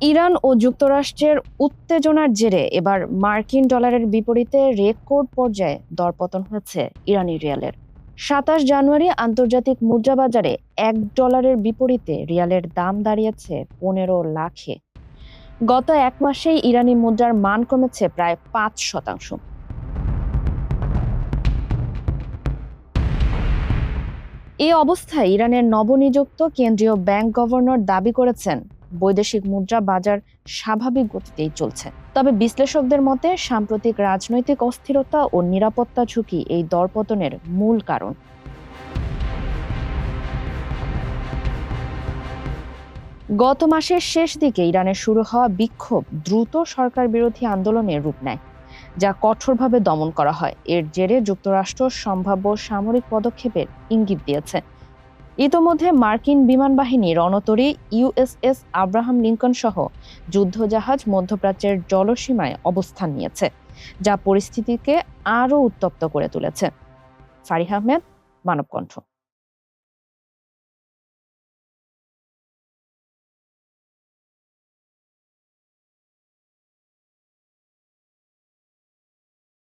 Iran ও যুক্তরাষ্ট্রের উত্তেজনার জেরে এবার মার্কিন ডলারের বিপরীতে রেকর্ড পর্যায়ে দরপতন হয়েছে ইরানি রিয়ালের। ২৭ জানুয়ারি আন্তর্জাতিক মুদ্রা বাজারে $1 বিপরীতে রিয়ালের দাম দাঁড়িয়েছে ১৫ লাখে। গত এক মাসেই ইরানি মুদ্রার মান কমেছে প্রায় ৫%। এই অবস্থায় ইরানের নবনিযুক্ত কেন্দ্রীয় ব্যাংক গভর্নর দাবি করেছেন বৈদেশিক মুদ্রা বাজার স্বাভাবিক গতিতেই চলছে। তবে বিশ্লেষকদের মতে সাম্প্রতিক রাজনৈতিক অস্থিরতা ও নিরাপত্তা ঝুঁকি এই দরপতনের মূল কারণ। গত মাসের শেষ দিকে ইরানে শুরু হওয়া বিক্ষোভ দ্রুত সরকার বিরোধী আন্দোলনের রূপ নেয়, যা কঠোরভাবে দমন করা হয়। এর জেরে যুক্তরাষ্ট্র সম্ভাব্য সামরিক পদক্ষেপের ইঙ্গিত দিয়েছে। ইতোমধ্যে মার্কিন বিমান বাহিনী রণতরী ইউএসএস আব্রাহাম লিঙ্কন সহ যুদ্ধজাহাজ মধ্যপ্রাচ্যের জলসীমায় অবস্থান নিয়েছে, যা পরিস্থিতিকে আরও উত্তপ্ত করে তুলেছে। ফারিহা আহমেদ, মানবকণ্ঠ।